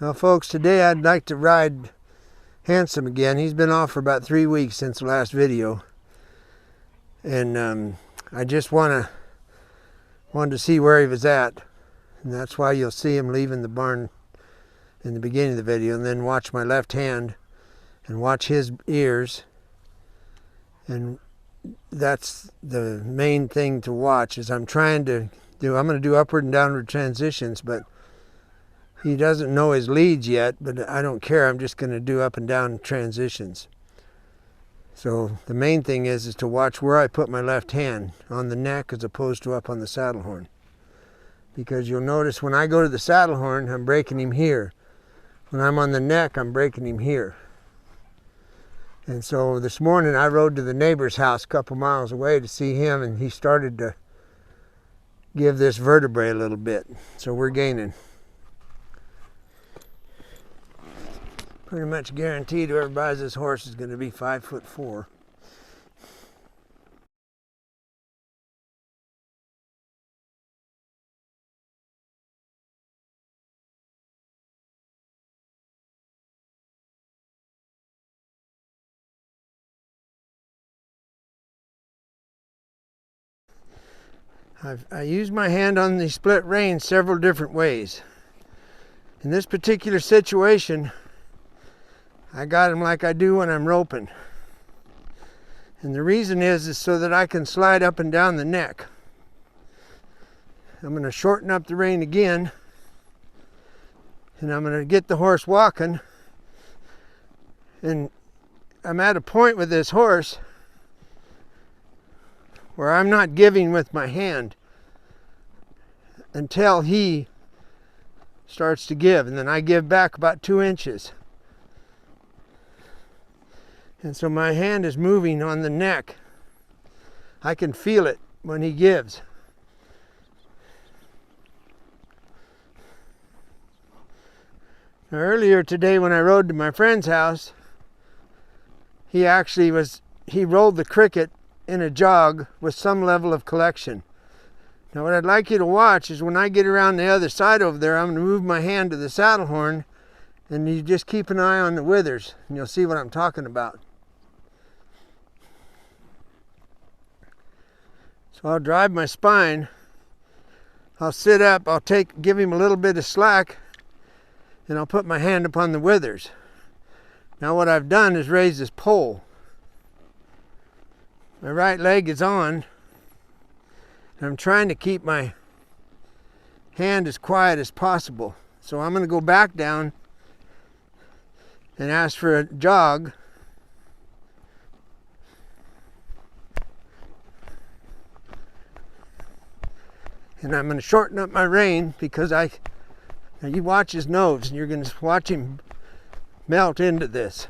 Well, folks, today I'd like to ride Handsome again. He's been off for about 3 weeks since the last video, and I just wanted to see where he was at, and that's why you'll see him leaving the barn in the beginning of the video, and then watch my left hand and watch his ears. And that's the main thing to watch. Is I'm going to do upward and downward transitions, but he doesn't know his leads yet, but I don't care. I'm just going to do up and down transitions. So the main thing is to watch where I put my left hand, on the neck as opposed to up on the saddle horn. Because you'll notice when I go to the saddle horn, I'm breaking him here. When I'm on the neck, I'm breaking him here. And so this morning I rode to the neighbor's house a couple miles away to see him, and he started to give this vertebrae a little bit. So we're gaining. Pretty much guaranteed whoever buys this horse is going to be 5'4". I used my hand on the split rein several different ways. In this particular situation, I got him like I do when I'm roping. And the reason is so that I can slide up and down the neck. I'm going to shorten up the rein again, and I'm going to get the horse walking. And I'm at a point with this horse where I'm not giving with my hand until he starts to give, and then I give back about 2 inches. And so my hand is moving on the neck. I can feel it when he gives. Now, earlier today when I rode to my friend's house, he rolled the cricket in a jog with some level of collection. Now what I'd like you to watch is when I get around the other side over there, I'm going to move my hand to the saddle horn, and you just keep an eye on the withers, and you'll see what I'm talking about. So I'll drive my spine, I'll sit up, give him a little bit of slack, and I'll put my hand upon the withers. Now what I've done is raise this pole. My right leg is on, and I'm trying to keep my hand as quiet as possible. So I'm going to go back down and ask for a jog. And I'm going to shorten up my rein because now you watch his nose, and you're going to watch him melt into this.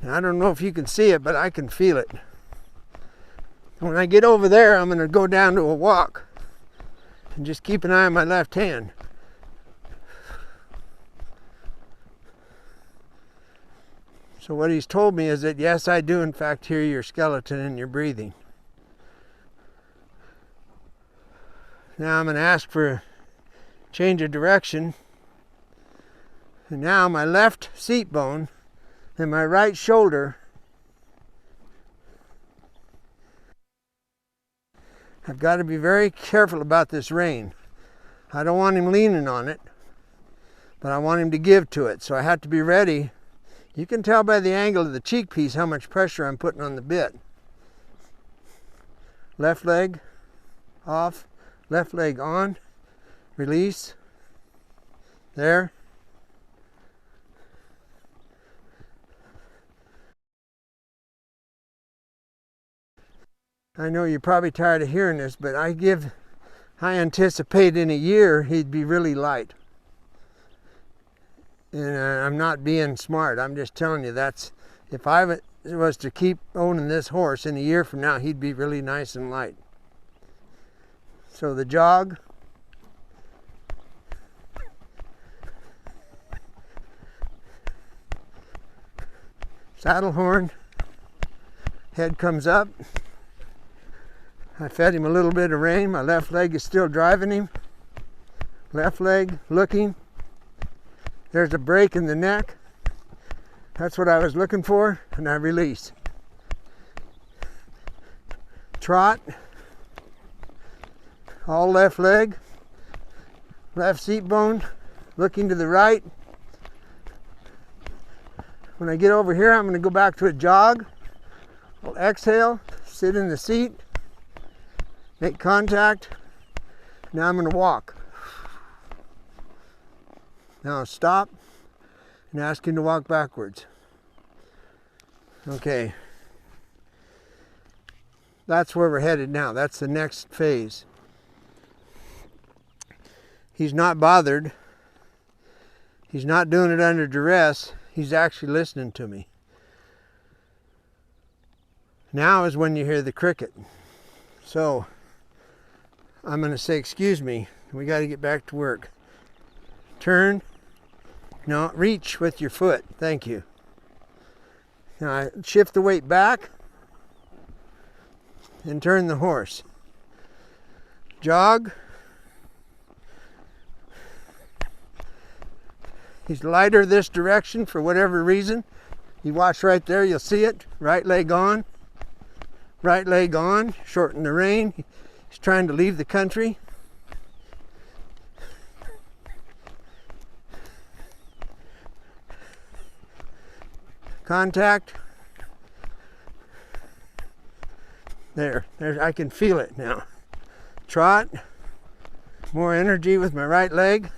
I don't know if you can see it, but I can feel it. When I get over there, I'm going to go down to a walk and just keep an eye on my left hand. So what he's told me is that, yes, I do in fact hear your skeleton and your breathing. Now I'm going to ask for a change of direction. And now my left seat bone and my right shoulder, I've got to be very careful about this rein. I don't want him leaning on it, but I want him to give to it. So I have to be ready. You can tell by the angle of the cheek piece how much pressure I'm putting on the bit. Left leg off, left leg on, release, there. I know you're probably tired of hearing this, but I anticipate in a year he'd be really light. And I'm not being smart. I'm just telling you if I was to keep owning this horse, in a year from now, he'd be really nice and light. So the jog. Saddle horn. Head comes up. I fed him a little bit of rein. My left leg is still driving him. Left leg looking. There's a break in the neck. That's what I was looking for, and I release. Trot. All left leg. Left seat bone. Looking to the right. When I get over here, I'm going to go back to a jog. I'll exhale, sit in the seat, make contact. Now I'm going to walk. Now stop and ask him to walk backwards. Okay. That's where we're headed now. That's the next phase. He's not bothered. He's not doing it under duress. He's actually listening to me. Now is when you hear the cricket. So I'm going to say, excuse me, we got to get back to work. Turn. No, reach with your foot. Thank you. Now shift the weight back and turn the horse. Jog. He's lighter this direction for whatever reason. You watch right there, you'll see it. Right leg on. Right leg on. Shorten the rein. He's trying to leave the country. Contact. There, I can feel it now. Trot. More energy with my right leg.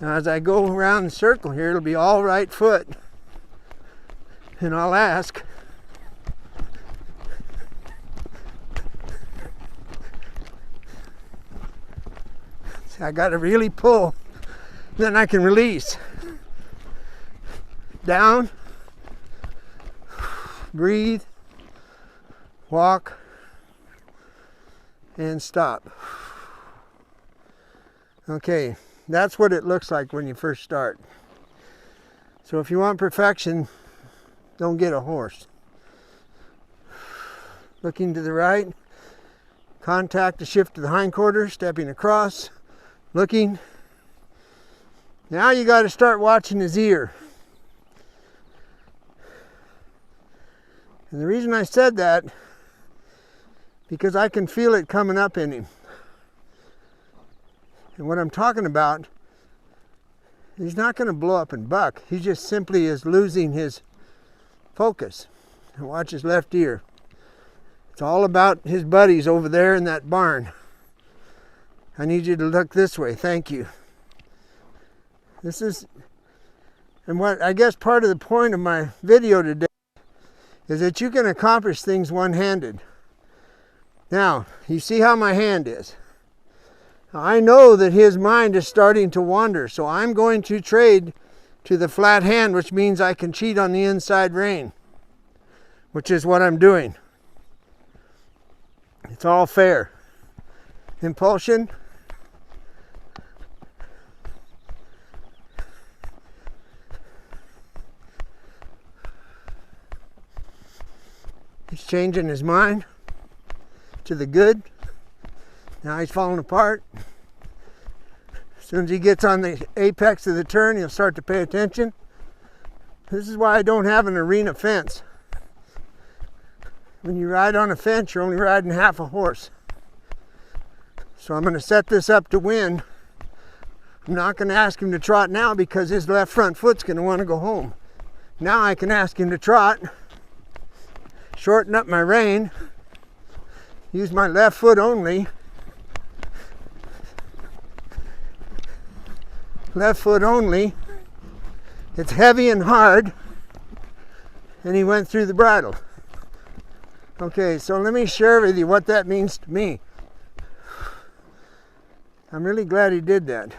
Now as I go around the circle here, it'll be all right foot. And I'll ask, see, I got to really pull, then I can release. Down, breathe, walk, and stop. Okay. That's what it looks like when you first start. So if you want perfection, don't get a horse. Looking to the right, contact to shift to the hindquarters, stepping across, looking. Now you got to start watching his ear. And the reason I said that, because I can feel it coming up in him. And what I'm talking about, he's not going to blow up and buck. He just simply is losing his focus. And watch his left ear. It's all about his buddies over there in that barn. I need you to look this way. Thank you. This is, and what I guess part of the point of my video today is that you can accomplish things one-handed. Now, you see how my hand is. I know that his mind is starting to wander, so I'm going to trade to the flat hand, which means I can cheat on the inside rein, which is what I'm doing. It's all fair. Impulsion. He's changing his mind to the good. Now he's falling apart. As soon as he gets on the apex of the turn, he'll start to pay attention. This is why I don't have an arena fence. When you ride on a fence, you're only riding half a horse. So I'm going to set this up to win. I'm not going to ask him to trot now because his left front foot's going to want to go home. Now I can ask him to trot, shorten up my rein, use my left foot only. Left foot only. It's heavy and hard. And he went through the bridle. Okay, so let me share with you what that means to me. I'm really glad he did that.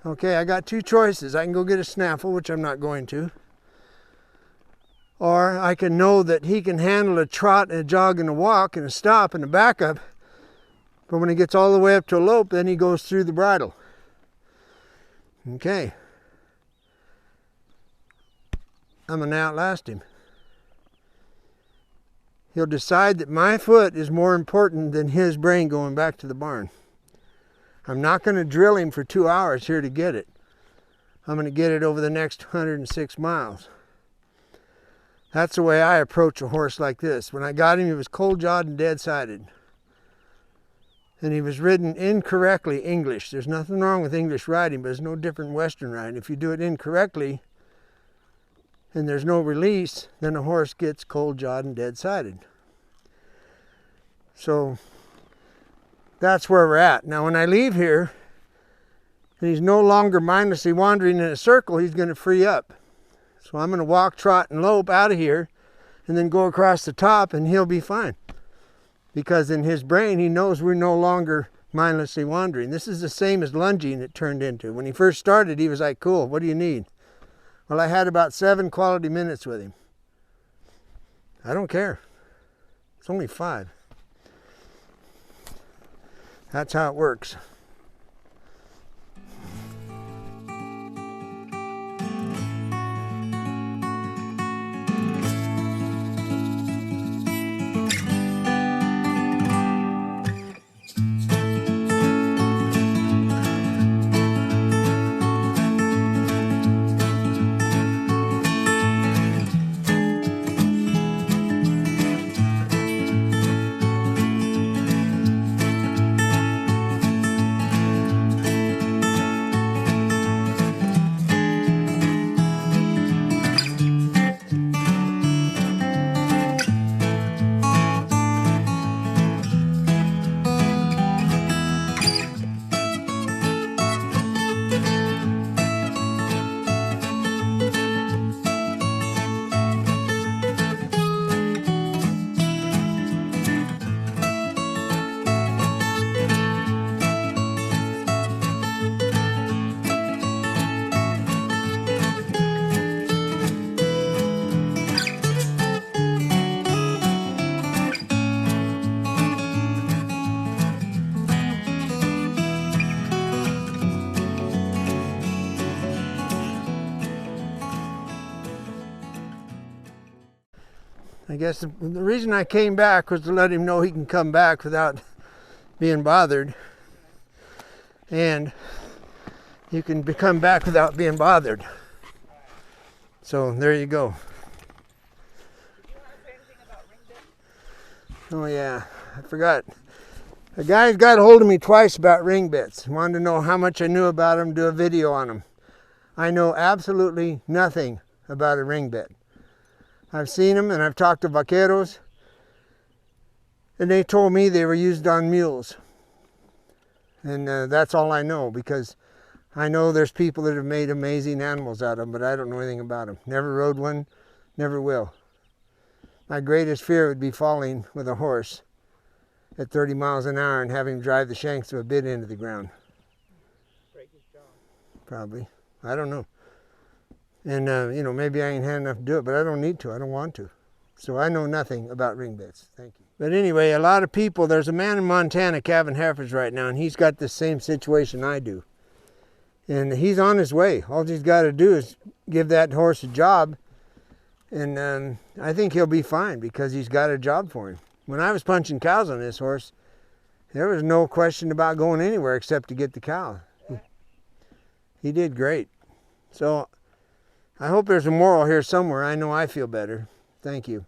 Okay, I got two choices. I can go get a snaffle, which I'm not going to. Or I can know that he can handle a trot and a jog and a walk and a stop and a backup. But when he gets all the way up to a lope, then he goes through the bridle. Okay. I'm going to outlast him. He'll decide that my foot is more important than his brain going back to the barn. I'm not going to drill him for 2 hours here to get it. I'm going to get it over the next 106 miles. That's the way I approach a horse like this. When I got him, he was cold-jawed and dead-sided. And he was ridden incorrectly English. There's nothing wrong with English riding, but it's no different than Western riding. If you do it incorrectly and there's no release, then a horse gets cold-jawed and dead-sided. So that's where we're at. Now when I leave here and he's no longer mindlessly wandering in a circle, he's going to free up. So I'm going to walk, trot, and lope out of here and then go across the top and he'll be fine. Because in his brain, he knows we're no longer mindlessly wandering. This is the same as lunging it turned into. When he first started, he was like, cool, what do you need? Well, I had about 7 quality minutes with him. I don't care. It's only 5. That's how it works. I guess the reason I came back was to let him know he can come back without being bothered. And you can come back without being bothered. So there you go. Do you want to say anything about ring bits? Oh yeah, I forgot. A guy's got a hold of me twice about ring bits. He wanted to know how much I knew about them, do a video on them. I know absolutely nothing about a ring bit. I've seen them and I've talked to vaqueros and they told me they were used on mules. And that's all I know, because I know there's people that have made amazing animals out of them, but I don't know anything about them. Never rode one, never will. My greatest fear would be falling with a horse at 30 miles an hour and having him drive the shanks of a bit into the ground. Break his jaw. Probably. I don't know. And, you know, maybe I ain't had enough to do it, but I don't need to. I don't want to. So I know nothing about ring bits. Thank you. But anyway, a lot of people, there's a man in Montana calving heifers right now, and he's got the same situation I do. And he's on his way. All he's got to do is give that horse a job, and I think he'll be fine because he's got a job for him. When I was punching cows on this horse, there was no question about going anywhere except to get the cow. He did great. So I hope there's a moral here somewhere. I know I feel better. Thank you.